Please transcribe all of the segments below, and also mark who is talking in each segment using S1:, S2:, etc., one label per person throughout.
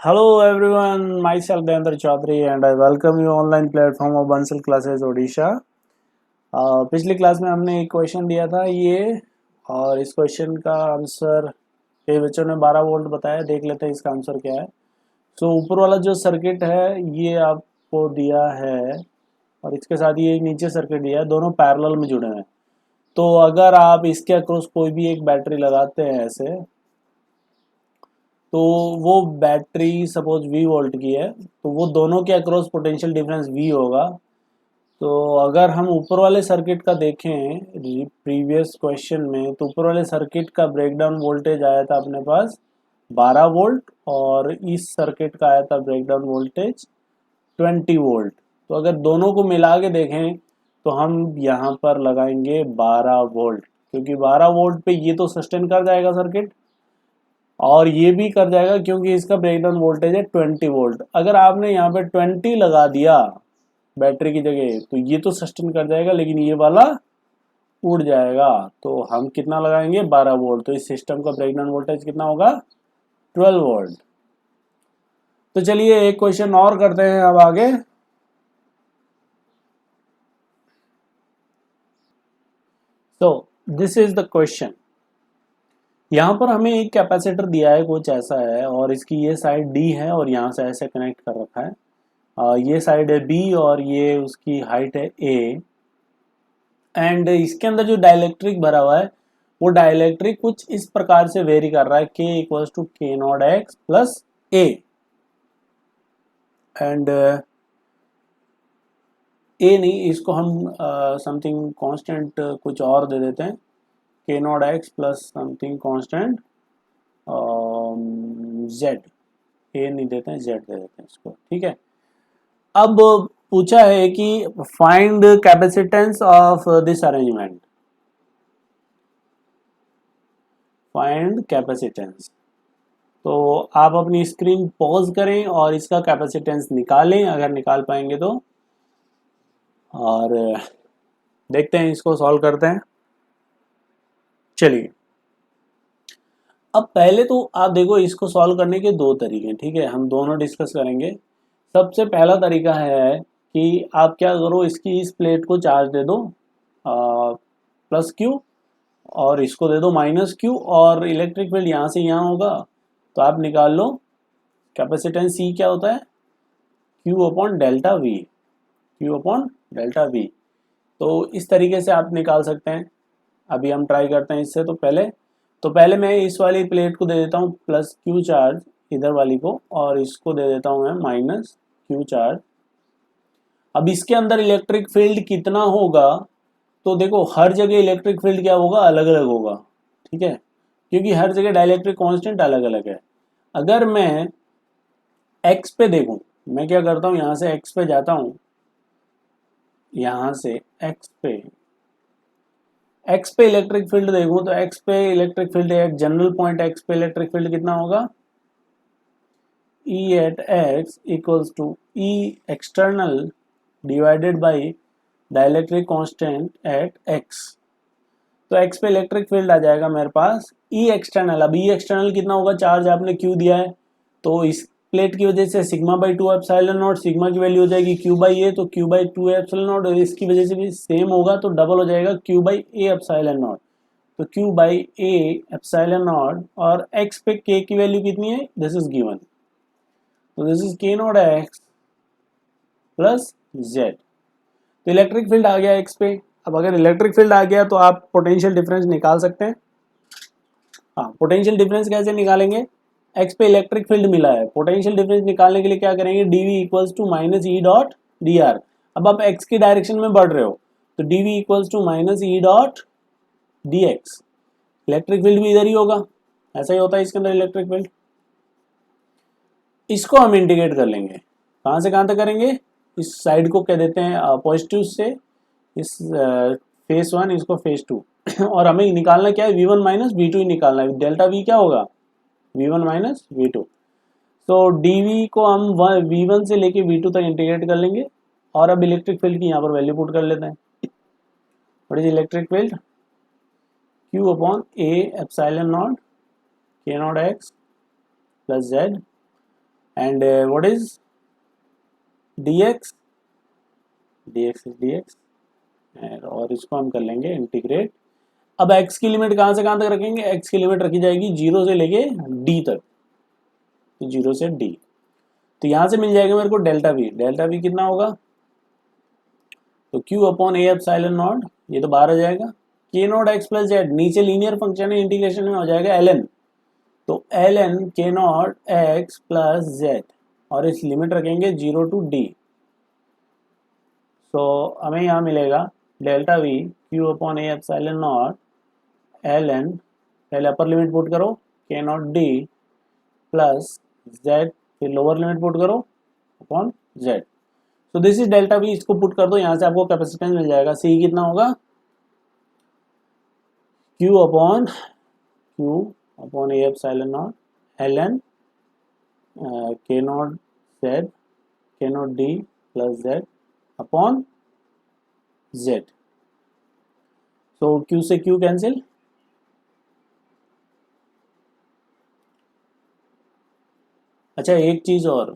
S1: Hello everyone, myself Devendra Chaudhary and I welcome you online platform of Bansal Classes Odisha। पिछली class में हमने एक question दिया था ये और इस क्वेश्चन का आंसर कई बच्चों ने 12 वोल्ट बताया। देख लेते हैं इसका आंसर क्या है। ऊपर वाला जो सर्किट है ये आपको दिया है और इसके साथ ये नीचे सर्किट दिया है, दोनों पैरेलल में जुड़े हैं। तो अगर आप इसके अक्रॉस कोई भी एक बैटरी लगाते हैं ऐसे, तो वो बैटरी सपोज V वोल्ट की है तो वो दोनों के अक्रॉस पोटेंशियल डिफरेंस V होगा। तो अगर हम ऊपर वाले सर्किट का देखें प्रीवियस क्वेश्चन में, तो ऊपर वाले सर्किट का ब्रेकडाउन वोल्टेज आया था अपने पास 12 वोल्ट और इस सर्किट का आया था ब्रेकडाउन वोल्टेज 20 वोल्ट। तो अगर दोनों को मिला के देखें तो हम यहाँ पर लगाएंगे 12 वोल्ट, क्योंकि 12 वोल्ट पे ये तो सस्टेन कर जाएगा सर्किट और ये भी कर जाएगा क्योंकि इसका ब्रेकडाउन वोल्टेज है 20 वोल्ट। अगर आपने यहाँ पे 20 लगा दिया बैटरी की जगह तो ये तो सस्टेन कर जाएगा, लेकिन ये वाला उड़ जाएगा। तो हम कितना लगाएंगे 12 वोल्ट। तो इस सिस्टम का ब्रेकडाउन वोल्टेज कितना होगा 12 वोल्ट। तो चलिए एक क्वेश्चन और करते हैं अब आगे। तो दिस इज द क्वेश्चन। यहाँ पर हमें एक कैपेसिटर दिया है कुछ ऐसा है और इसकी ये साइड डी है और यहाँ से ऐसे कनेक्ट कर रखा है। ये साइड है बी और ये उसकी हाइट है ए। एंड इसके अंदर जो डाइलेक्ट्रिक भरा हुआ है वो डाइलेक्ट्रिक कुछ इस प्रकार से वेरी कर रहा है, K इक्वल्स टू के naught x plus A. And A नहीं, इसको हम समथिंग कांस्टेंट कुछ और दे देते हैं, K naught x plus something constant Z. A नहीं देते हैं, जेड दे देते हैं इसको, ठीक है। अब पूछा है कि find capacitance of this arrangement, find capacitance. तो आप अपनी स्क्रीन पॉज करें और इसका कैपेसिटेंस निकालें अगर निकाल पाएंगे तो, और देखते हैं इसको सॉल्व करते हैं। चलिए अब पहले तो आप देखो इसको सॉल्व करने के दो तरीके हैं, ठीक है, हम दोनों डिस्कस करेंगे। सबसे पहला तरीका है कि आप क्या करो, इसकी इस प्लेट को चार्ज दे दो प्लस क्यू और इसको दे दो माइनस क्यू और इलेक्ट्रिक फील्ड यहाँ से यहाँ होगा। तो आप निकाल लो कैपेसिटेंस सी क्या होता है, Q upon delta we, Q upon delta we. तो इस तरीके से आप निकाल सकते हैं। अभी हम ट्राई करते हैं इससे। तो पहले मैं इस वाली प्लेट को दे देता हूँ प्लस क्यू चार्ज इधर वाली को, और इसको दे देता हूँ मैं माइनस क्यू चार्ज। अब इसके अंदर इलेक्ट्रिक फील्ड कितना होगा, तो देखो हर जगह इलेक्ट्रिक फील्ड क्या होगा, अलग अलग होगा, ठीक है, क्योंकि हर जगह डाइलेक्ट्रिक कांस्टेंट अलग अलग है। अगर मैं एक्स पे देखूं, मैं क्या करता हूं, यहां से एक्स पे जाता हूं, यहां से एक्स पे इलेक्ट्रिक फील्ड देखूं तो एक्स पे इलेक्ट्रिक फील्ड एक जनरल पॉइंट एक्स पे इलेक्ट्रिक फील्ड कितना होगा, E at x equals to E external divided by dielectric constant at x. तो एक्स पे इलेक्ट्रिक फील्ड आ जाएगा मेरे पास E एक्सटर्नल। अब E एक्सटर्नल कितना होगा, चार्ज आपने Q दिया है तो इस प्लेट की वजह से sigma by two epsilon not, sigma की वैल्यू हो जाएगी Q बाई ए, तो Q by two epsilon not, और इसकी वजह से भी सेम होगा तो डबल हो जाएगा Q by a epsilon not. तो Q by a epsilon not और x पे K की वैल्यू कितनी है, दिस इज गिवन, तो this is K naught x plus Z. तो इलेक्ट्रिक फील्ड आ गया x पे। अब अगर इलेक्ट्रिक फील्ड आ गया तो आप पोटेंशियल डिफरेंस निकाल सकते हैं। हाँ, पोटेंशियल डिफरेंस कैसे निकालेंगे, एक्स पे इलेक्ट्रिक फील्ड मिला है, पोटेंशियल डिफरेंस निकालने के लिए क्या करेंगे, dv equals to minus e dot d r. अब आप एक्स की डायरेक्शन में बढ़ रहे हो तो dv equals to minus e dot d x. Electric field भी इधर ही होगा, ऐसा ही होता है इसके अंदर इलेक्ट्रिक फील्ड। इसको हम इंटीग्रेट कर लेंगे, कहाँ से कहाँ तक करेंगे, इस साइड को कह देते हैं पॉजिटिव से, इस फेस वन इसको फेस टू और हमें निकालना क्या है, v1 माइनस वी टू ही निकालना है। डेल्टा v क्या होगा, v1 माइनस वी टू। तो dv को हम v1 से लेके v2 तक इंटीग्रेट कर लेंगे और अब इलेक्ट्रिक फील्ड की यहाँ पर वैल्यू पुट कर लेते हैं। What is electric field, q upon a epsilon not k not x plus z and what is dx, dx is dx, और इसको हम कर लेंगे इंटीग्रेट। अब x की लिमिट कहाँ से कहाँ तक रखेंगे, x की लिमिट रखी जाएगी 0 से लेके d तक, तो 0 से d, तो यहाँ से मिल जाएगा मेरे को डेल्टा v। डेल्टा v कितना होगा, तो q upon a epsilon not, ये तो बाहर आ जाएगा, k not x plus Z, नीचे लीनियर फंक्शन है, इंटीग्रेशन में हो जाएगा ln, तो ln k not x plus Z, और इस लिमिट रखेंगे 0 टू d, तो हमें यहाँ मिलेगा delta v q upon a epsilon not ln, पहले अपर लिमिट पुट करो k naught d plus z, फिर लोअर लिमिट पुट करो अपॉन z, तो दिस इज डेल्टा v। इसको पुट कर दो, यहाँ से आपको कैपेसिटेंस मिल जाएगा, c कितना होगा, q upon a epsilon not ln k not z, k naught d plus z upon z, तो q से q कैंसिल, अच्छा एक चीज और,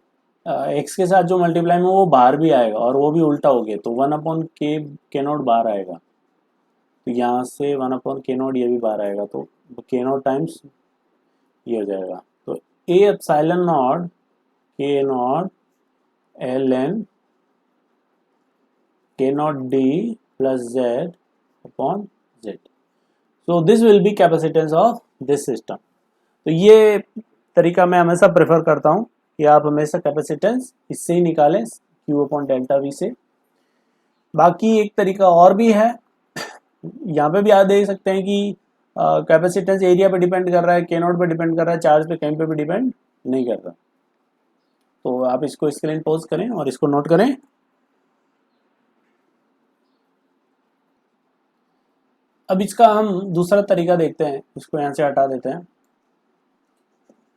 S1: x के साथ जो मल्टीप्लाई में वो बाहर भी आएगा, और वो भी उल्टा हो गया, तो 1 अपॉन के नॉट बाहर आएगा, तो यहाँ से 1 अपॉन के नॉट ये भी बाहर आएगा, तो के नॉट टाइम्स ये हो जाएगा, तो ए epsilon naught k not ln k naught d plus z upon z, so this will be capacitance of this system। तो ये तरीका मैं हमेशा प्रेफर करता हूँ कि आप हमेशा कैपेसिटेंस इससे ही निकालें, q अपॉन डेल्टा वी से। बाकी एक तरीका और भी है, यहाँ पे भी आप देख सकते हैं कि कैपेसिटेंस एरिया पे डिपेंड कर रहा है, के नॉट पे डिपेंड कर रहा है, चार्ज पे कहीं पे भी डिपेंड नहीं करता, तो आप इसको स्क्रीन पॉज करें और इसको नोट करें। अब इसका हम दूसरा तरीका देखते हैं, इसको यहाँ से हटा देते हैं।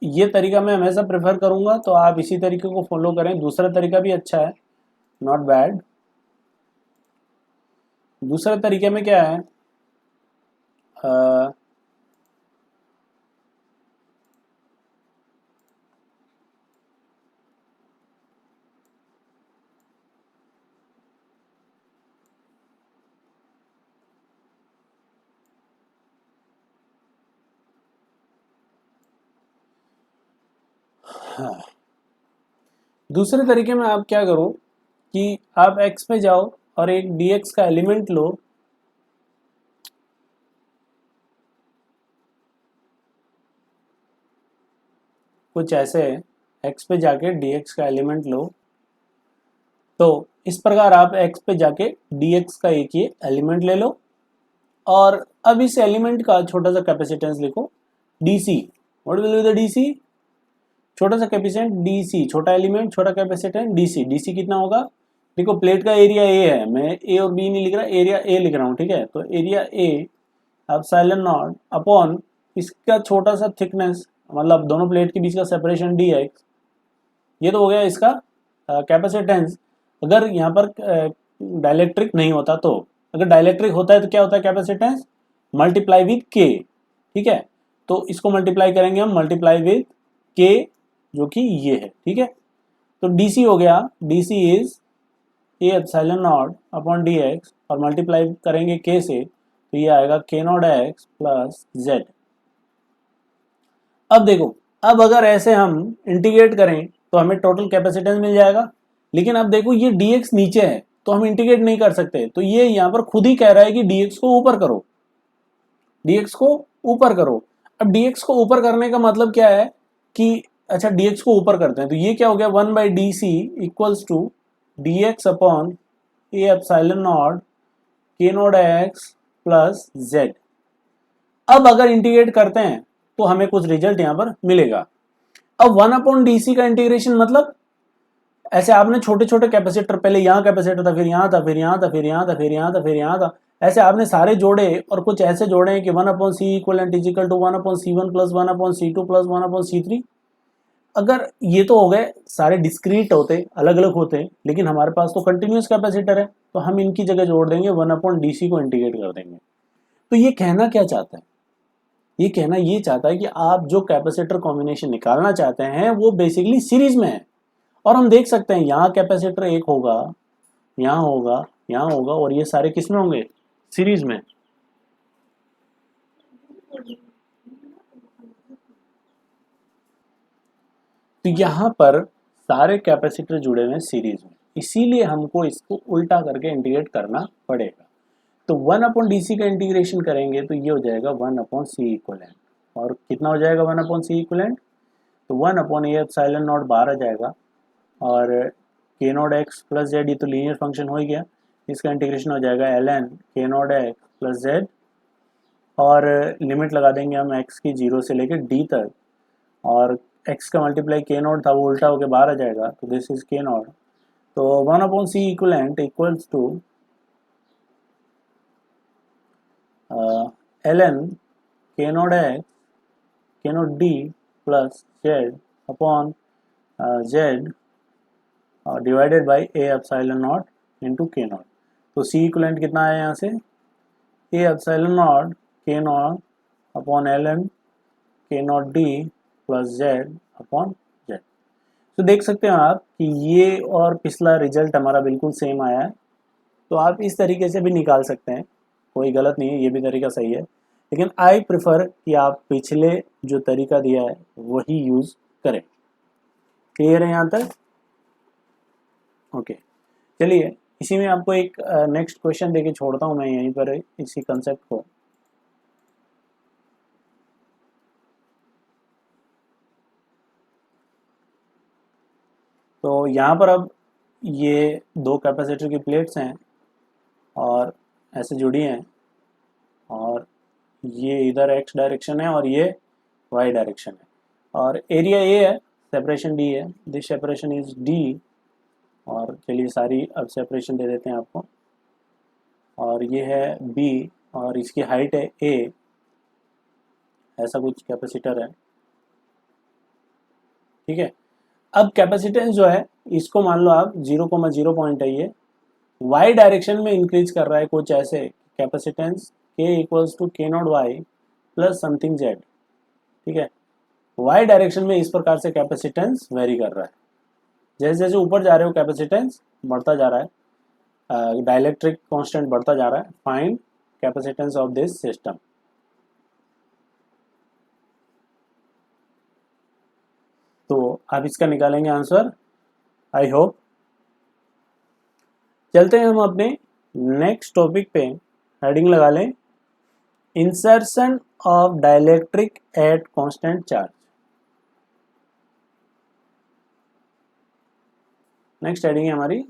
S1: ये तरीका मैं हमेशा प्रेफर करूंगा, तो आप इसी तरीके को फॉलो करें, दूसरा तरीका भी अच्छा है, नॉट बैड। दूसरे तरीके में क्या है, दूसरे तरीके में आप क्या करो कि आप x पे जाओ और एक dx का एलिमेंट लो, कुछ ऐसे x पे जाके dx का एलिमेंट लो, तो इस प्रकार आप x पे जाके dx का एक ये एलिमेंट ले लो, और अब इस एलिमेंट का छोटा सा कैपेसिटेंस लिखो dc। What will be the dc, छोटा सा कैपेसिटेंस dc, छोटा एलिमेंट छोटा कैपेसिटेंस dc। dc कितना होगा, देखो प्लेट का एरिया a है, मैं a और b नहीं लिख रहा, एरिया a लिख रहा हूँ, ठीक है, तो area a epsilon not upon इसका छोटा सा थिकनेस, मतलब दोनों प्लेट के बीच का सेपरेशन dx, ये तो हो गया इसका कैपेसिटेंस। अगर यहाँ पर डाइलेक्ट्रिक नहीं होता, तो अगर डाइलेक्ट्रिक होता है तो क्या होता है कैपेसिटेंस, मल्टीप्लाई विद k, ठीक है, तो इसको मल्टीप्लाई करेंगे हम, मल्टीप्लाई विद k जो कि ये है, ठीक है, तो dc हो गया, dc is a epsilon not upon dx, और मल्टीप्लाई करेंगे k से, तो ये आएगा k not x plus z। अब देखो, अब अगर ऐसे हम इंटीग्रेट करें तो हमें टोटल कैपेसिटेंस मिल जाएगा, लेकिन अब देखो ये dx नीचे है तो हम इंटीग्रेट नहीं कर सकते, तो ये यहाँ पर खुद ही कह रहा है कि dx को ऊपर करो, dx को ऊपर करो। अब dx को ऊपर करने का मतलब क्या है कि अच्छा dx को ऊपर करते हैं, तो ये क्या हो गया, 1 by d c equals to d x upon a epsilon naught k naught x plus z. अब अगर इंटीग्रेट करते हैं तो हमें कुछ रिजल्ट यहाँ पर मिलेगा। अब 1 अपॉन डी सी का इंटीग्रेशन मतलब ऐसे आपने छोटे छोटे कैपेसिटर, पहले यहाँ कैपेसिटर था, फिर यहाँ था, फिर यहाँ था, फिर यहाँ था, फिर यहाँ था, फिर यहाँ था, ऐसे आपने सारे जोड़े और कुछ ऐसे जोड़े हैं कि 1 upon c equal is equal to 1 upon c one plus 1 upon c two plus 1 upon c three. अगर ये तो हो गए सारे डिस्क्रीट होते, अलग अलग होते, लेकिन हमारे पास तो कंटिन्यूस कैपेसिटर है, तो हम इनकी जगह जोड़ देंगे 1 अपॉन डी सी को इंटीग्रेट कर देंगे। तो ये कहना क्या चाहता है, ये कहना ये चाहता है कि आप जो कैपेसिटर कॉम्बिनेशन निकालना चाहते हैं वो बेसिकली सीरीज में है। और हम देख सकते हैं यहाँ कैपेसिटर एक होगा, यहाँ होगा, यहाँ होगा, और ये सारे किस में होंगे? सीरीज में। तो यहाँ पर सारे कैपेसिटर जुड़े हुए हैं सीरीज में, इसीलिए हमको इसको उल्टा करके इंटीग्रेट करना पड़ेगा। तो 1/dc का इंटीग्रेशन करेंगे तो ये हो जाएगा 1/c इक्वलेंट। और कितना हो जाएगा 1/c इक्वलेंट? तो 1/a एप्सिलॉन नॉट बाहर आ जाएगा, और k naught x plus Z, ये तो लीनियर फंक्शन हो ही गया, इसका इंटीग्रेशन हो जाएगा ln k naught x plus Z, और लिमिट लगा देंगे हम x की 0 से लेकर d तक, और x का मल्टीप्लाई k नॉट था वो उल्टा होकर बाहर आ जाएगा, तो दिस इज k नॉट। तो 1/c equivalent equals to ln k naught x k naught d plus z upon z divided by a epsilon naught into k naught. तो सी इक्वलेंट कितना आया यहाँ से? A epsilon naught k naught upon ln k naught d plus z upon z. तो देख सकते हैं आप कि ये और पिछला रिजल्ट हमारा बिल्कुल सेम आया है। तो आप इस तरीके से भी निकाल सकते हैं, कोई गलत नहीं है, ये भी तरीका सही है, लेकिन आई प्रेफर कि आप पिछले जो तरीका दिया है वही यूज़ करें। क्लियर है यहाँ तक? ओके, चलिए इसी में आपको एक नेक्स्ट क्वेश्चन देके छोड़ता हूँ मैं यहीं पर इसी कंसेप्ट को। तो यहाँ पर अब ये दो कैपेसिटर की प्लेट्स हैं और ऐसे जुड़ी हैं, और ये इधर एक्स डायरेक्शन है और ये वाई डायरेक्शन है, और एरिया ए है, सेपरेशन डी है, दिस सेपरेशन इज डी। और चलिए सारी अब सेपरेशन दे देते हैं आपको, और ये है बी, और इसकी हाइट है ए, ऐसा कुछ कैपेसिटर है, ठीक है। अब कैपेसिटेंस जो है इसको मान लो आप 0,0 पॉइंट है, ये वाई डायरेक्शन में इंक्रीज कर रहा है कुछ ऐसे, कैपेसिटेंस के इक्वल्स टू के naught y plus something z, ठीक है। वाई डायरेक्शन में इस प्रकार से कैपेसिटेंस वेरी कर रहा है, जैसे जैसे ऊपर जा रहे हो कैपेसिटेंस बढ़ता जा रहा है, डाइलेक्ट्रिक कांस्टेंट बढ़ता जा रहा है। Find capacitance of this system. तो आप इसका निकालेंगे आंसर, आई होप। चलते हैं हम अपने नेक्स्ट टॉपिक पे, हेडिंग लगा लें, insertion of dielectric at constant charge. Next heading है हमारी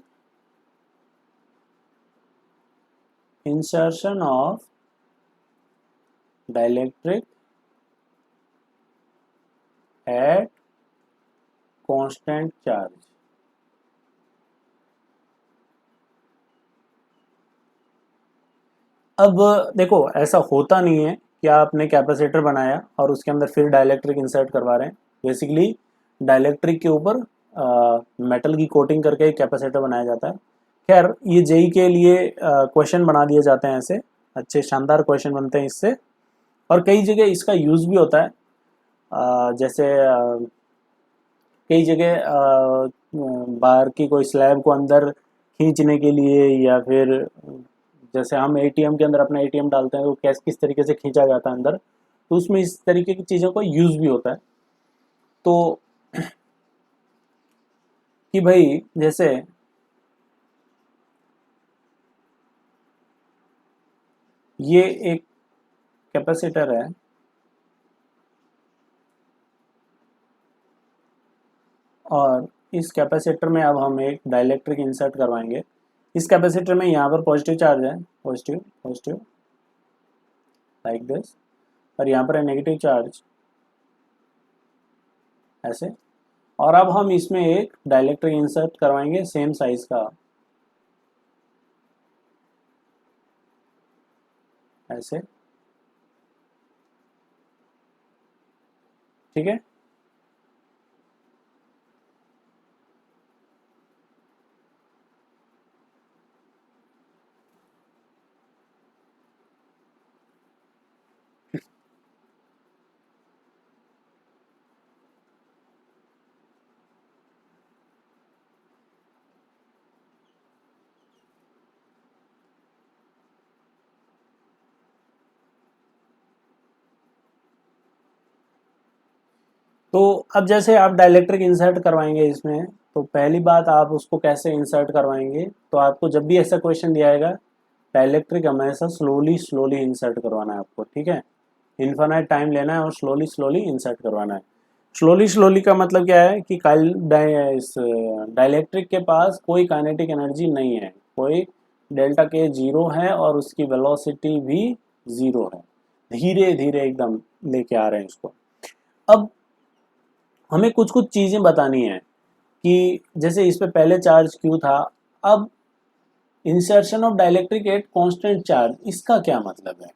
S1: insertion of dielectric at constant charge. अब देखो, ऐसा होता नहीं है कि आपने कैपेसिटर बनाया और उसके अंदर फिर डाइलेक्ट्रिक इंसर्ट करवा रहे हैं। बेसिकली डाइलेक्ट्रिक के ऊपर मेटल की कोटिंग करके एक कैपेसिटर बनाया जाता है। खैर ये जेई के लिए क्वेश्चन बना दिए जाते हैं, ऐसे अच्छे शानदार क्वेश्चन बनते हैं इससे, और कई जगह इसका यूज़ भी होता है। जैसे कई जगह बाहर की कोई स्लैब को अंदर खींचने के लिए, या फिर जैसे हम एटीएम के अंदर अपना एटीएम डालते हैं तो कैसे किस तरीके से खींचा जाता है अंदर, तो उसमें इस तरीके की चीज़ों का यूज़ भी होता है। तो कि भाई जैसे ये एक कैपेसिटर है, और इस कैपेसिटर में अब हम एक डाइलेक्ट्रिक इंसर्ट करवाएंगे। इस कैपेसिटर में यहाँ पर पॉजिटिव चार्ज है, पॉजिटिव पॉजिटिव लाइक दिस, और यहाँ पर है नेगेटिव चार्ज ऐसे। और अब हम इसमें एक डाइलेक्ट्रिक इंसर्ट करवाएंगे सेम साइज का, ऐसे, ठीक है। तो अब जैसे आप डाइलेक्ट्रिक इंसर्ट करवाएंगे इसमें, तो पहली बात आप उसको कैसे इंसर्ट करवाएंगे, तो आपको जब भी ऐसा क्वेश्चन दिया जाएगा, डाइलेक्ट्रिक हमेशा स्लोली स्लोली इंसर्ट करवाना है आपको, ठीक है। इन्फानाइट टाइम लेना है और स्लोली स्लोली इंसर्ट करवाना है। स्लोली स्लोली का मतलब क्या है कि इस डाइलेक्ट्रिक के पास कोई काइनेटिक एनर्जी नहीं है, कोई डेल्टा के जीरो है और उसकी वेलोसिटी भी जीरो है, धीरे धीरे एकदम लेके आ रहे हैं इसको। अब हमें कुछ कुछ चीज़ें बतानी है कि जैसे इस पे पहले चार्ज क्यू था, अब insertion of dielectric at constant charge, इसका क्या मतलब है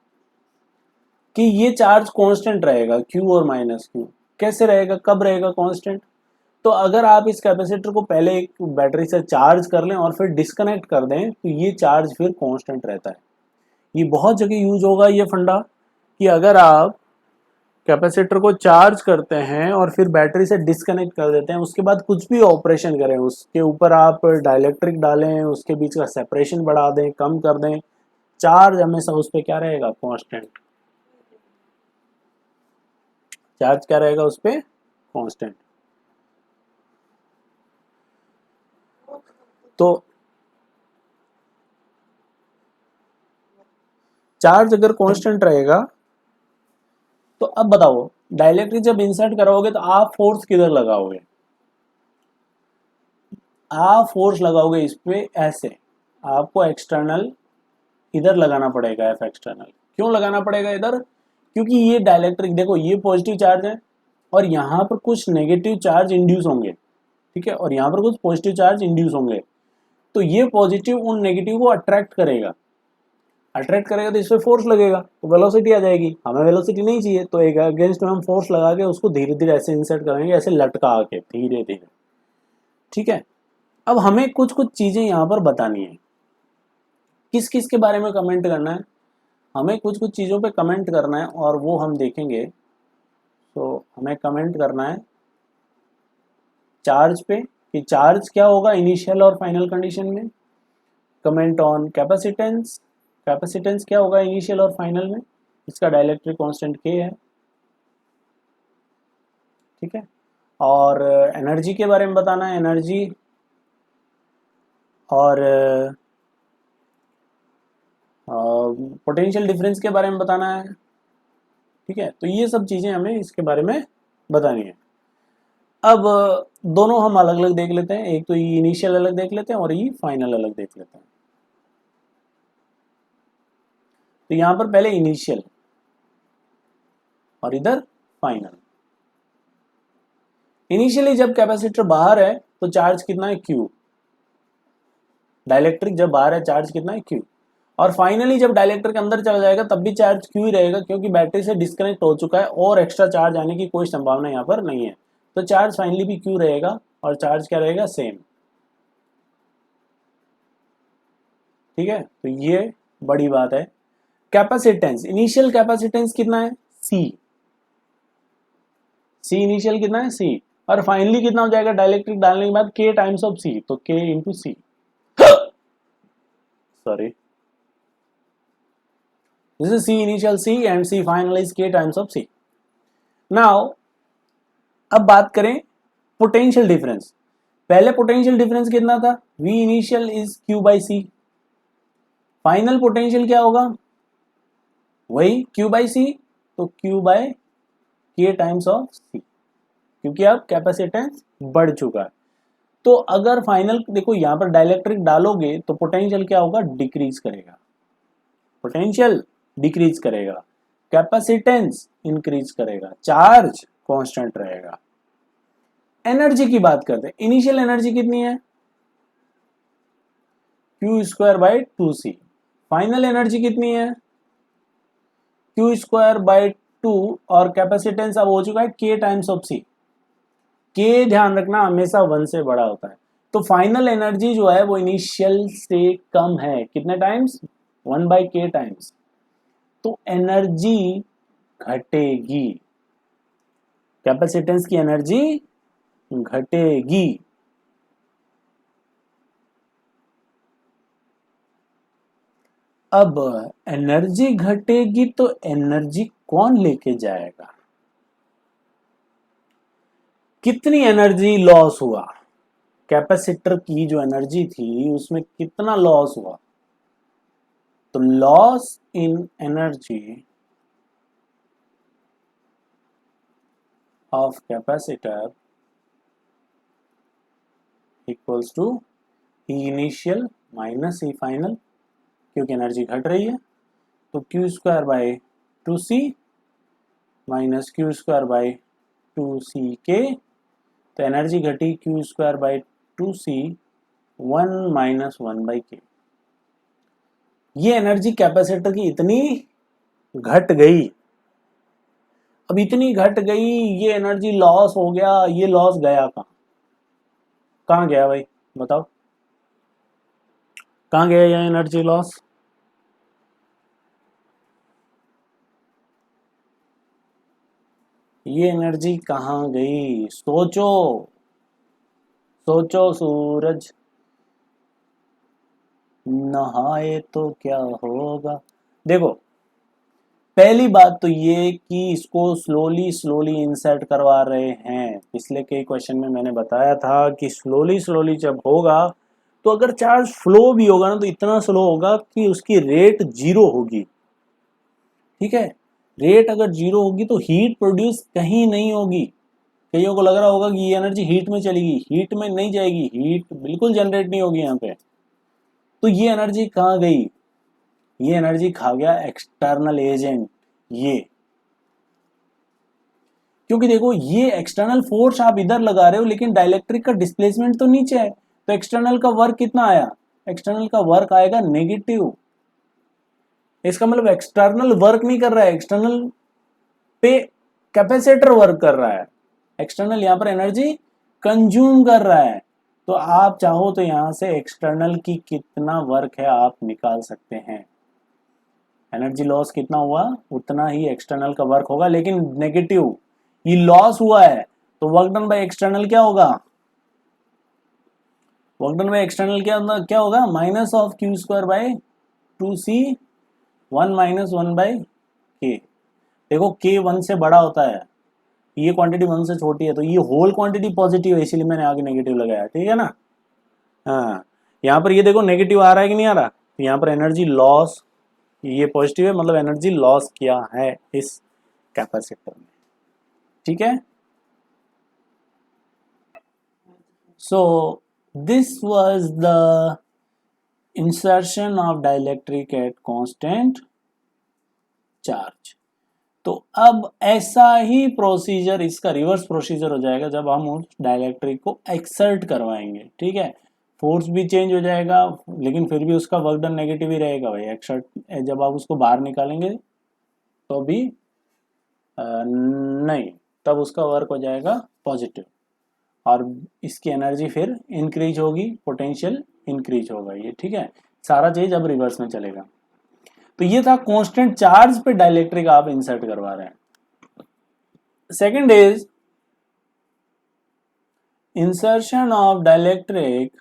S1: कि ये चार्ज कांस्टेंट रहेगा क्यू और माइनस क्यू। कैसे रहेगा, कब रहेगा कांस्टेंट, तो अगर आप इस कैपेसिटर को पहले एक बैटरी से चार्ज कर लें और फिर डिस्कनेक्ट कर दें तो ये चार्ज फिर कांस्टेंट रहता है। ये बहुत जगह यूज होगा ये फंडा, कि अगर आप कैपेसिटर को चार्ज करते हैं और फिर बैटरी से डिस्कनेक्ट कर देते हैं, उसके बाद कुछ भी ऑपरेशन करें, उसके ऊपर आप डाइलेक्ट्रिक डालें, उसके बीच का सेपरेशन बढ़ा दें, कम कर दें, चार्ज हमेशा उस पर क्या रहेगा, कांस्टेंट। चार्ज क्या रहेगा उस पर, कांस्टेंट। तो चार्ज अगर कांस्टेंट रहेगा, तो अब बताओ डाइलेक्ट्रिक जब इंसर्ट करोगे तो आप फोर्स किधर लगाओगे, आप फोर्स लगाओगे इस पे ऐसे, आपको एक्सटर्नल इधर लगाना पड़ेगा, एफ एक्सटर्नल। क्यों लगाना पड़ेगा इधर, क्योंकि ये डाइलेक्ट्रिक देखो ये पॉजिटिव चार्ज है और यहाँ पर कुछ नेगेटिव चार्ज इंड्यूस होंगे, ठीक है, और यहाँ पर कुछ पॉजिटिव चार्ज इंड्यूस होंगे, तो ये पॉजिटिव उन नेगेटिव को अट्रैक्ट करेगा, अट्रैक्ट करेगा तो इस पर फोर्स लगेगा, तो वेलोसिटी आ जाएगी। हमें वेलोसिटी नहीं चाहिए, तो एक अगेंस्ट में हम फोर्स लगा के उसको धीरे धीरे ऐसे इंसर्ट करेंगे, ऐसे लटका के धीरे धीरे, ठीक है। अब हमें कुछ कुछ चीजें यहाँ पर बतानी है, किस किस के बारे में कमेंट करना है, हमें कुछ कुछ चीज़ों पे कमेंट करना है और वो हम देखेंगे। तो हमें कमेंट करना है चार्ज पे, कि चार्ज क्या होगा इनिशियल और फाइनल कंडीशन में। कमेंट ऑन कैपेसिटेंस, कैपेसिटेंस क्या होगा इनिशियल और फाइनल में, इसका डाइलेक्ट्रिक कांस्टेंट के है, ठीक है। और एनर्जी के बारे में बताना है, एनर्जी और पोटेंशियल डिफरेंस के बारे में बताना है, ठीक है। तो ये सब चीज़ें हमें इसके बारे में बतानी है। अब दोनों हम अलग अलग देख लेते हैं, एक तो ये इनिशियल अलग देख लेते हैं और ये फाइनल अलग देख लेते हैं। तो यहां पर पहले इनिशियल और इधर फाइनल। इनिशियली जब कैपेसिटर बाहर है तो चार्ज कितना है, क्यू। डाइलेक्ट्रिक जब बाहर है चार्ज कितना है, क्यू। और फाइनली जब डाइलेक्ट्रिक अंदर चला जाएगा तब भी चार्ज क्यू ही रहेगा, क्योंकि बैटरी से डिस्कनेक्ट हो चुका है और एक्स्ट्रा चार्ज आने की कोई संभावना यहाँ पर नहीं है, तो चार्ज फाइनली भी क्यू रहेगा और चार्ज क्या रहेगा, सेम, ठीक है। तो ये बड़ी बात है। कैपेसिटेंस, इनिशियल कैपेसिटेंस कितना है, सी, सी इनिशियल कितना है, सी। और फाइनली कितना हो जाएगा डाइलेक्ट्रिक डालने के बाद, के टाइम्स ऑफ सी, तो k into c, sorry, this is c initial c and c final is k times of c. Now अब बात करें पोटेंशियल डिफरेंस। पहले पोटेंशियल डिफरेंस कितना था, v initial is q by c, final potential क्या होगा, वही क्यू बाई सी, तो q by k times of c, क्योंकि अब कैपेसिटेंस बढ़ चुका है। तो अगर फाइनल देखो यहां पर डाइलेक्ट्रिक डालोगे तो पोटेंशियल क्या होगा, डिक्रीज करेगा, पोटेंशियल डिक्रीज करेगा, कैपेसिटेंस इंक्रीज करेगा, चार्ज कांस्टेंट रहेगा। एनर्जी की बात करते हैं, इनिशियल एनर्जी कितनी है, q square by two c, final energy कितनी है, क्यू स्क्वायर बाई टू, और कैपेसिटेंस अब हो चुका है के टाइम्स ऑफ सी। के ध्यान रखना हमेशा वन से बड़ा होता है, तो फाइनल एनर्जी जो है वो इनिशियल से कम है, कितने टाइम्स, वन बाई के टाइम्स, तो एनर्जी घटेगी, कैपेसिटेंस की एनर्जी घटेगी। अब एनर्जी घटेगी तो एनर्जी कौन लेके जाएगा, कितनी एनर्जी लॉस हुआ, कैपेसिटर की जो एनर्जी थी उसमें कितना लॉस हुआ। तो loss in energy of capacitor equals to E initial minus E final, क्योंकि एनर्जी घट रही है। तो Q square by two C minus Q square by two C K, तो एनर्जी घटी Q square by two C 1 - 1/k। ये energy capacitor की इतनी घट गई। अब इतनी घट गई, ये एनर्जी लॉस हो गया, ये लॉस गया कहाँ, कहाँ गया भाई बताओ, कहाँ गया ये एनर्जी लॉस। ये एनर्जी कहाँ गई, सोचो सोचो सूरज नहाए तो क्या होगा। देखो, पहली बात तो ये कि इसको स्लोली स्लोली इंसर्ट करवा रहे हैं। पिछले कई क्वेश्चन में मैंने बताया था कि स्लोली स्लोली जब होगा तो अगर चार्ज फ्लो भी होगा ना तो इतना स्लो होगा कि उसकी रेट जीरो होगी। ठीक है, रेट अगर जीरो होगी तो हीट प्रोड्यूस कहीं नहीं होगी। कईयों को लग रहा होगा कि ये एनर्जी हीट में चलेगी, हीट में नहीं जाएगी, हीट बिल्कुल जनरेट नहीं होगी यहाँ पे। तो ये एनर्जी कहाँ गई, ये एनर्जी खा गया एक्सटर्नल एजेंट ये। क्योंकि देखो, ये एक्सटर्नल फोर्स आप इधर लगा रहे हो लेकिन डाइलेक्ट्रिक का डिस्प्लेसमेंट तो नीचे है, तो एक्सटर्नल का वर्क कितना आया, एक्सटर्नल का वर्क आएगा नेगेटिव। इसका मतलब एक्सटर्नल वर्क नहीं कर रहा है, एक्सटर्नल पे कैपेसिटर वर्क कर रहा है, एक्सटर्नल यहां पर एनर्जी कंज्यूम कर रहा है। तो आप चाहो तो यहां से एक्सटर्नल की कितना वर्क है आप निकाल सकते हैं। एनर्जी लॉस कितना हुआ उतना ही एक्सटर्नल का वर्क होगा, लेकिन नेगेटिव। ये लॉस हुआ है तो वर्क डन बाय एक्सटर्नल क्या होगा, वर्क डन बाय एक्सटर्नल क्या होगा, minus of q square by two C 1 - 1/k। देखो के 1 से बड़ा होता है, ये क्वांटिटी 1 से छोटी है, तो ये होल क्वांटिटी पॉजिटिव है, इसीलिए मैंने आगे नेगेटिव लगाया। ठीक है ना। हाँ, यहाँ पर ये देखो नेगेटिव आ रहा है कि नहीं आ रहा, तो यहाँ पर एनर्जी लॉस, ये पॉजिटिव है मतलब एनर्जी लॉस किया है इस कैपेसिटर में। ठीक है, so this was the insertion of dielectric at constant charge. तो अब ऐसा ही प्रोसीजर, इसका रिवर्स प्रोसीजर हो जाएगा जब हम उस डाइलेक्ट्रिक को एक्सर्ट करवाएंगे। ठीक है, फोर्स भी चेंज हो जाएगा लेकिन फिर भी उसका वर्क डन नेगेटिव ही रहेगा भाई। एक्सर्ट जब आप उसको बाहर निकालेंगे तो भी नहीं, तब उसका वर्क हो जाएगा पॉजिटिव और इसकी एनर्जी फिर इंक्रीज होगी, पोटेंशियल इंक्रीज होगा ये। ठीक है, सारा चीज अब रिवर्स में चलेगा। तो ये था कांस्टेंट चार्ज पे डाइलेक्ट्रिक आप इंसर्ट करवा रहे हैं। Second is insertion of dielectric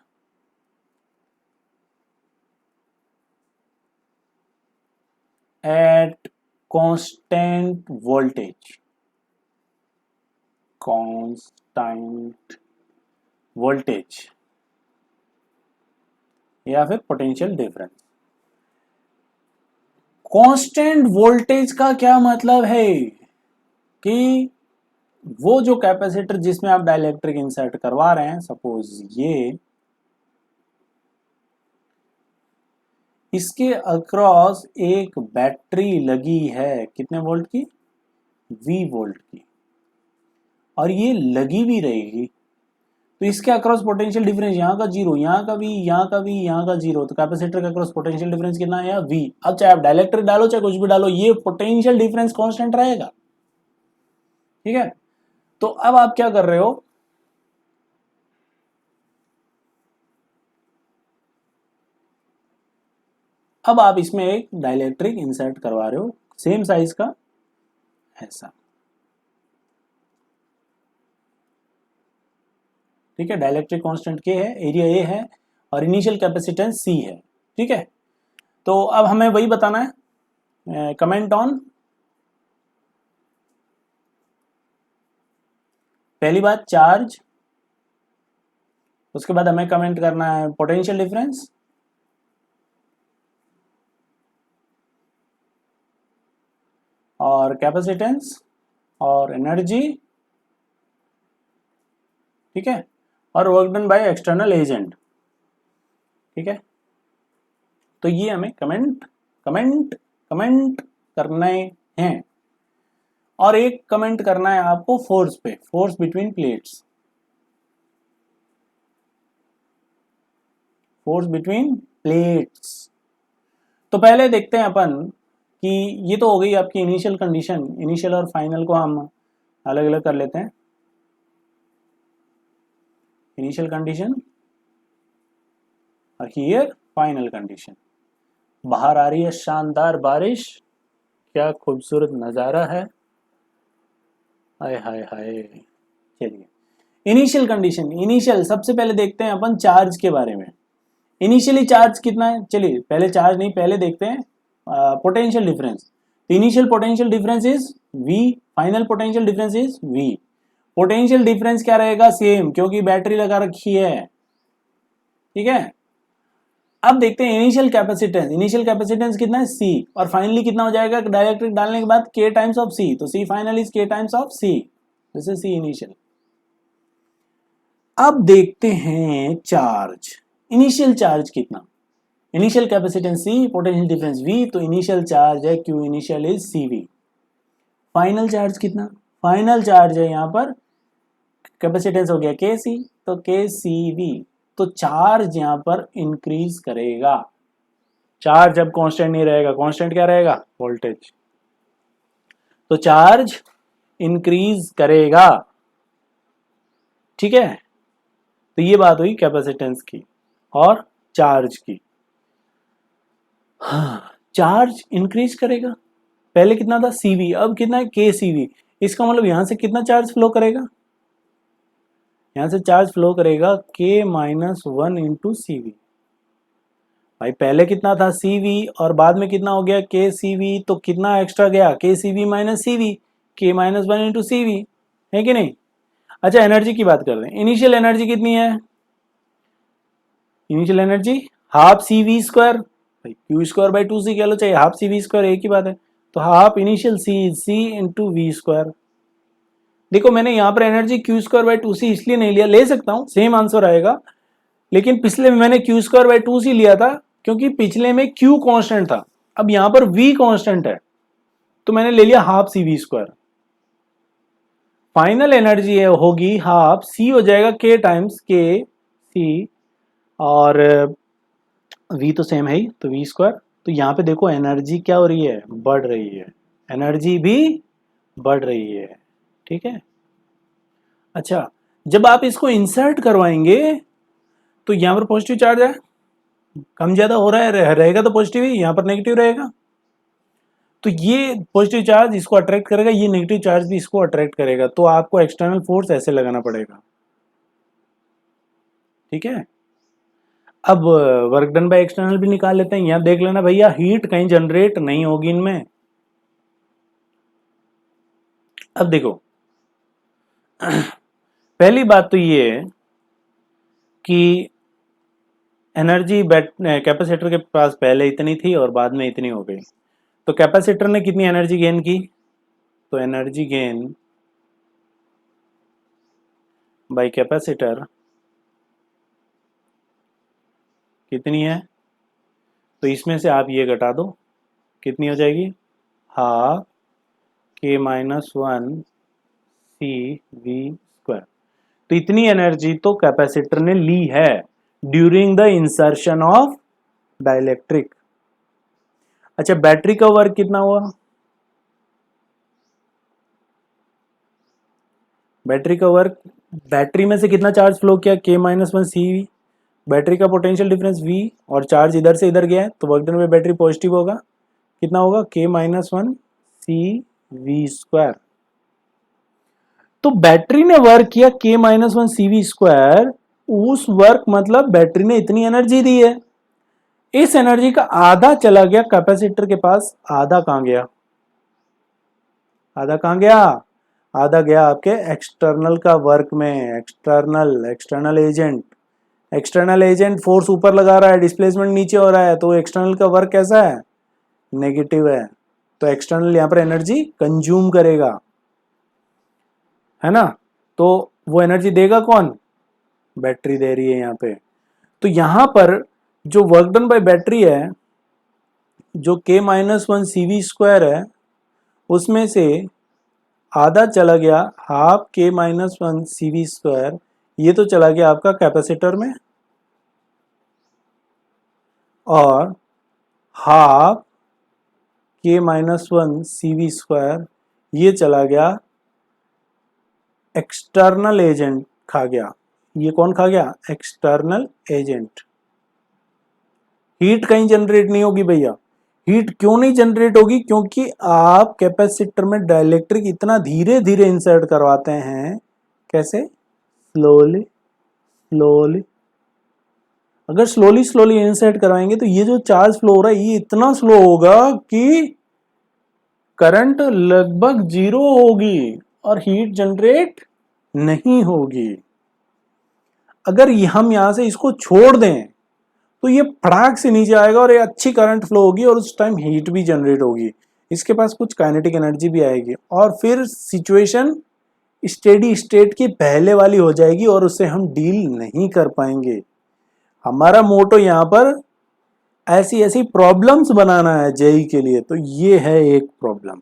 S1: at constant voltage, constant voltage या फिर पोटेंशियल डिफरेंस। कांस्टेंट वोल्टेज का क्या मतलब है कि वो जो कैपेसिटर जिसमें आप डाइलेक्ट्रिक इंसर्ट करवा रहे हैं, सपोज ये, इसके अक्रॉस एक बैटरी लगी है कितने वोल्ट की, V वोल्ट की, और ये लगी भी रहेगी। तो इसके अक्रॉस पोटेंशियल डिफरेंस यहाँ का जीरो, यहाँ का V, यहाँ का V, यहाँ का जीरो, तो कैपेसिटर के अक्रॉस पोटेंशियल डिफरेंस कितना है V। अब चाहे आप डाइलेक्ट्रिक डालो चाहे कुछ भी डालो, ये पोटेंशियल डिफरेंस कांस्टेंट रहेगा। ठीक है, तो अब आप क्या कर रहे हो, अब आप इसमें एक डाइलेक्ट्रिक इंसर्ट करवा रहे हो सेम साइज का, ऐसा। ठीक है, डाइलेक्ट्रिक कांस्टेंट K है, एरिया A है और इनिशियल कैपेसिटेंस C है। ठीक है, तो अब हमें वही बताना है, कमेंट ऑन। पहली बात चार्ज, उसके बाद हमें कमेंट करना है पोटेंशियल डिफरेंस, और कैपेसिटेंस और एनर्जी, ठीक है, और work done by external agent, ठीक है। तो ये हमें कमेंट कमेंट कमेंट करने हैं। और एक कमेंट करना है आपको फोर्स पे, force between plates, force between plates. तो पहले देखते हैं अपन कि ये तो हो गई आपकी इनिशियल कंडीशन, इनिशियल और फाइनल को हम अलग अलग कर लेते हैं। इनिशियल कंडीशन और हियर फाइनल कंडीशन। बाहर आ रही है शानदार बारिश, क्या खूबसूरत नज़ारा है, हाय हाय हाय। चलिए इनिशियल कंडीशन, इनिशियल सबसे पहले देखते हैं अपन चार्ज के बारे में। इनिशियली चार्ज कितना है, चलिए पहले चार्ज नहीं, पहले देखते हैं potential difference. Initial potential difference is V, final potential difference is V। Potential difference क्या रहेगा, सेम, क्योंकि बैटरी लगा रखी है, ठीक है। अब देखते हैं इनिशियल कैपेसिटेंस, इनिशियल कैपेसिटेंस कितना है C, और फाइनली कितना हो जाएगा डाइलेक्ट्रिक डालने के बाद K टाइम्स ऑफ C, तो C final is K times of C, this is C initial. अब देखते हैं चार्ज, इनिशियल चार्ज कितना, initial capacitance C, potential difference V, तो इनिशियल चार्ज है Q initial is CV। Final charge कितना, final charge है यहाँ पर, कैपेसिटेंस हो गया KC, तो KCV, तो चार्ज यहाँ पर इंक्रीज करेगा। चार्ज अब कांस्टेंट नहीं रहेगा, कांस्टेंट क्या रहेगा, वोल्टेज, तो चार्ज इंक्रीज करेगा, ठीक है। तो ये बात हुई कैपेसिटेंस की और चार्ज की। हाँ, चार्ज इंक्रीज करेगा, पहले कितना था CV, अब कितना है KCV। इसका मतलब यहां से कितना चार्ज फ्लो करेगा, यहां से चार्ज फ्लो करेगा K-1 इंटू CV। भाई पहले कितना था CV और बाद में कितना हो गया KCV, तो कितना एक्स्ट्रा गया KCV minus CV, K-1 into CV, है कि नहीं। अच्छा एनर्जी की बात कर रहे हैं, इनिशियल एनर्जी कितनी है, initial energy half CV square, Q square by 2C कह लो, चाहिए हाफ CV स्क्वायर, एक ही बात है, तो half initial C into V square. देखो मैंने यहाँ पर energy Q square by 2C इसलिए नहीं लिया, ले सकता हूँ सेम आंसर आएगा, लेकिन पिछले में मैंने Q स्क्वायर बाई 2C लिया था क्योंकि पिछले में Q कांस्टेंट था, अब यहाँ पर V कांस्टेंट है, तो मैंने ले लिया half CV square. Final energy होगी हाफ C हो जाएगा K टाइम्स KC, और V तो सेम है ही, तो V स्क्वायर। तो यहाँ पे देखो एनर्जी क्या हो रही है, बढ़ रही है, एनर्जी भी बढ़ रही है, ठीक है। अच्छा जब आप इसको इंसर्ट करवाएंगे तो यहाँ पर पॉजिटिव चार्ज है, कम ज्यादा हो रहा है, रहेगा तो पॉजिटिव ही, यहाँ पर नेगेटिव रहेगा, तो ये पॉजिटिव चार्ज इसको अट्रैक्ट करेगा, ये नेगेटिव चार्ज भी इसको अट्रैक्ट करेगा, तो आपको एक्सटर्नल फोर्स ऐसे लगाना पड़ेगा, ठीक है। अब वर्क डन बाय एक्सटर्नल भी निकाल लेते हैं, यहां देख लेना भैया हीट कहीं जनरेट नहीं होगी इनमें। अब देखो पहली बात तो ये है कि एनर्जी कैपेसिटर के पास पहले इतनी थी और बाद में इतनी हो गई, तो कैपेसिटर ने कितनी एनर्जी गेन की, तो एनर्जी गेन बाय कैपेसिटर कितनी है, तो इसमें से आप ये घटा दो, कितनी हो जाएगी, हाफ K-1 CV स्क्वायर। तो इतनी एनर्जी तो कैपेसिटर ने ली है during the insertion of dielectric. अच्छा बैटरी का वर्क कितना हुआ, बैटरी का वर्क, बैटरी में से कितना चार्ज फ्लो किया K-1 CV, बैटरी का पोटेंशियल डिफरेंस V, और चार्ज इधर से इधर गया है तो वर्क डन में बैटरी पॉजिटिव होगा, कितना होगा K-1 CV स्क्वायर। तो बैटरी ने वर्क किया K-1 CV स्क्वायर, उस वर्क मतलब बैटरी ने इतनी एनर्जी दी है, इस एनर्जी का आधा चला गया कैपेसिटर के पास, आधा कहां गया, आधा कहां गया, आधा गया आपके एक्सटर्नल का वर्क में, एक्सटर्नल एजेंट फोर्स ऊपर लगा रहा है, डिस्प्लेसमेंट नीचे हो रहा है, तो एक्सटर्नल का वर्क कैसा है, नेगेटिव है, तो एक्सटर्नल यहाँ पर एनर्जी कंज्यूम करेगा, है ना। तो वो एनर्जी देगा कौन, बैटरी दे रही है यहाँ पे। तो यहां पर जो वर्क डन बाय बैटरी है, जो K-1 CV² है, उसमें से आधा चला गया, हाफ K-1 CV², ये तो चला गया आपका कैपेसिटर में, और हाफ K-1 CV², ये चला गया एक्सटर्नल एजेंट खा गया। ये कौन खा गया, एक्सटर्नल एजेंट। हीट कहीं जनरेट नहीं होगी भैया। हीट क्यों नहीं जनरेट होगी, क्योंकि आप कैपेसिटर में डाइलेक्ट्रिक इतना धीरे धीरे इंसर्ट करवाते हैं। कैसे, स्लोली स्लोली। अगर स्लोली स्लोली इंसर्ट करवाएंगे तो ये जो चार्ज फ्लो हो रहा है ये इतना स्लो होगा कि करंट लगभग जीरो होगी और हीट जनरेट नहीं होगी। अगर हम यहां से इसको छोड़ दें तो ये फटाक से नीचे आएगा और ये अच्छी करंट फ्लो होगी और उस टाइम हीट भी जनरेट होगी, इसके पास कुछ काइनेटिक एनर्जी भी आएगी, और फिर सिचुएशन स्टेडी स्टेट की पहले वाली हो जाएगी और उससे हम डील नहीं कर पाएंगे। हमारा मोटो यहाँ पर ऐसी ऐसी प्रॉब्लम्स बनाना है जेई के लिए, तो ये है एक प्रॉब्लम।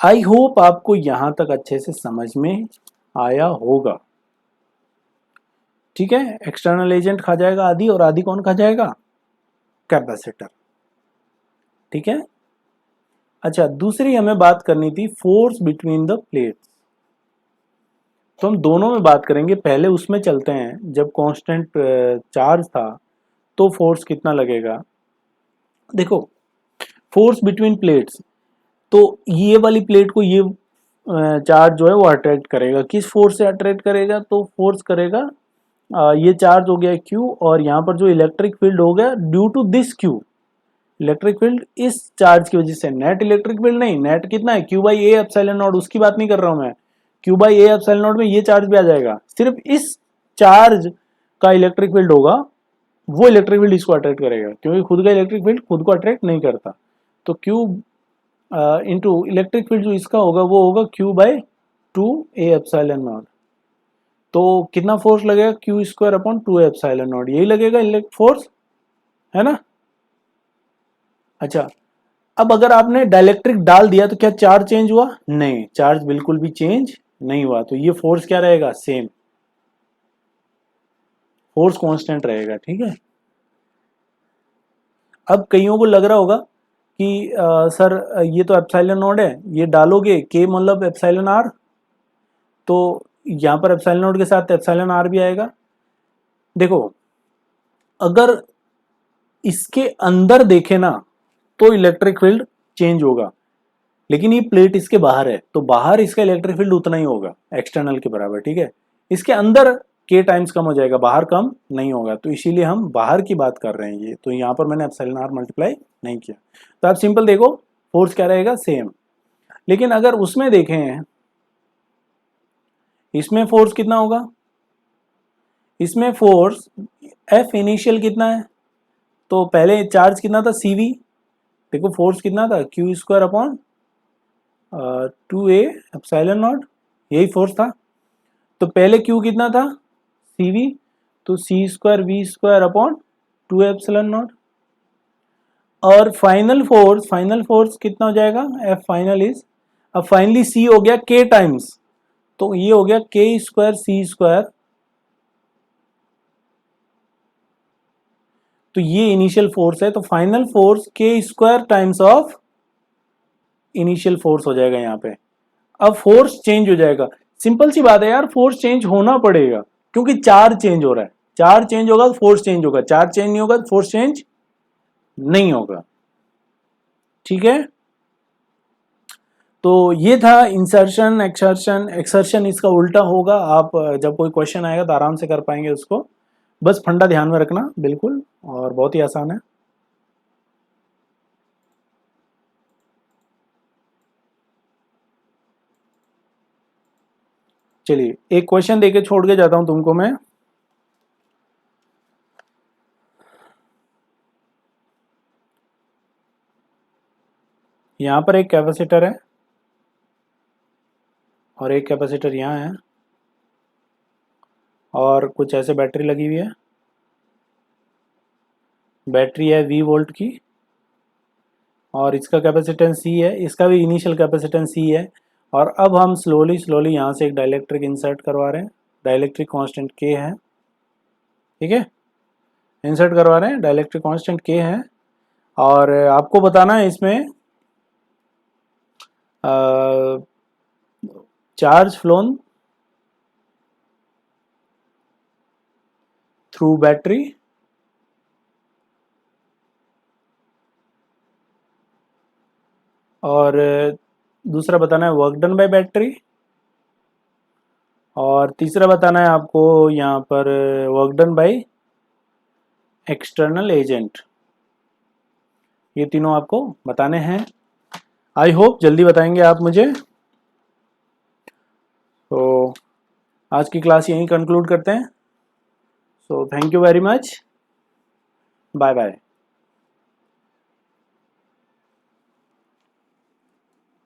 S1: आई होप आपको यहां तक अच्छे से समझ में आया होगा। ठीक है, एक्सटर्नल एजेंट खा जाएगा आधी, और आधी कौन खा जाएगा, कैपेसिटर। ठीक है। अच्छा, दूसरी हमें बात करनी थी फोर्स बिटवीन द प्लेट्स, तो हम दोनों में बात करेंगे। पहले उसमें चलते हैं, जब कांस्टेंट चार्ज था तो फोर्स कितना लगेगा। देखो, फोर्स बिटवीन प्लेट्स, तो ये वाली प्लेट को ये चार्ज जो है वो अट्रैक्ट करेगा। किस फोर्स से अट्रैक्ट करेगा, तो फोर्स करेगा ये चार्ज हो गया Q, और यहाँ पर जो इलेक्ट्रिक फील्ड हो गया due to this Q, electric field इस चार्ज की वजह से। नेट इलेक्ट्रिक फील्ड नहीं, नेट कितना है, Q/A/ε0, उसकी बात नहीं कर रहा हूं मैं। Q/A/ε0 में ये चार्ज भी आ जाएगा, सिर्फ इस चार्ज का इलेक्ट्रिक फील्ड होगा, वो इलेक्ट्रिक फील्ड इसको अट्रैक्ट करेगा, क्योंकि खुद का इलेक्ट्रिक फील्ड खुद को अट्रैक्ट नहीं करता। तो Q इंटू इलेक्ट्रिक फील्ड जो इसका होगा वो होगा Q/2A/ε0। तो कितना फोर्स लगेगा, Q²/2A/ε0, यही लगेगा इलेक्ट्रिक फोर्स, है ना। अच्छा, अब अगर आपने डाइलेक्ट्रिक डाल दिया तो क्या चार्ज चेंज हुआ, नहीं, चार्ज बिल्कुल भी चेंज नहीं हुआ, तो ये फोर्स क्या रहेगा, सेम, फोर्स कांस्टेंट रहेगा। ठीक है। अब कईयों को लग रहा होगा कि सर ये तो एप्सिलॉन नोड है, ये डालोगे के मतलब एप्सिलॉन आर, तो यहां पर एप्सिलॉन नोड के साथ एप्सिलॉन आर भी आएगा। देखो, अगर इसके अंदर देखे ना तो इलेक्ट्रिक फील्ड चेंज होगा, लेकिन ये प्लेट इसके बाहर है तो बाहर इसका इलेक्ट्रिक फील्ड उतना ही होगा, एक्सटर्नल के बराबर। ठीक है। इसके अंदर के टाइम्स कम हो जाएगा, बाहर कम नहीं होगा, तो इसीलिए हम बाहर की बात कर रहे हैं। ये तो यहाँ पर मैंने एप्सिलॉन आर मल्टीप्लाई नहीं किया, तो आप सिंपल देखो फोर्स क्या रहेगा, सेम। लेकिन अगर उसमें देखें, इसमें फोर्स कितना होगा, इसमें फोर्स एफ इनिशियल कितना है, तो पहले चार्ज कितना था CV, देखो फोर्स कितना था Q²/2A/ε0, यही फोर्स था। तो पहले Q कितना था, CV, तो C²V²/2A/ε0, और फाइनल फोर्स कितना हो जाएगा, F फाइनल इज, अब फाइनली C हो गया K टाइम्स, तो ये हो गया K²C², तो ये इनिशियल फोर्स है, तो final force K² times of initial force हो जाएगा यहाँ पे। अब फोर्स चेंज हो जाएगा, सिंपल सी बात है यार, फोर्स चेंज होना पड़ेगा, क्योंकि चार्ज चेंज हो रहा है। चार्ज चेंज होगा तो फोर्स चेंज होगा, चार्ज चेंज नहीं होगा तो फोर्स चेंज नहीं होगा। ठीक है। तो ये था इंसर्शन एक्सर्शन। एक्सर्शन इसका उल्टा होगा, आप जब कोई क्वेश्चन आएगा तो आराम से कर पाएंगे उसको, बस फंडा ध्यान में रखना बिल्कुल, और बहुत ही आसान है। चलिए एक क्वेश्चन देके छोड़ के जाता हूं तुमको मैं। यहां पर एक कैपेसिटर है और एक कैपेसिटर यहाँ है और कुछ ऐसे बैटरी लगी हुई है। बैटरी है 20 वोल्ट की और इसका कैपेसिटेंस C है, इसका भी इनिशियल कैपेसिटेंस C है। और अब हम स्लोली यहाँ से एक डाइलेक्ट्रिक इंसर्ट करवा रहे हैं। डाइलेक्ट्रिक कांस्टेंट K है, ठीक है, इंसर्ट करवा रहे हैं, डाइलेक्ट्रिक कांस्टेंट K है। और आपको बताना है इसमें चार्ज फ्लोन थ्रू बैटरी और दूसरा बताना है वर्क डन बाय बैटरी और तीसरा बताना है आपको यहाँ पर work done by external agent. ये तीनों आपको बताने हैं। आई होप जल्दी बताएंगे आप मुझे। तो आज की क्लास यहीं कंक्लूड करते हैं। So thank you very much, bye bye.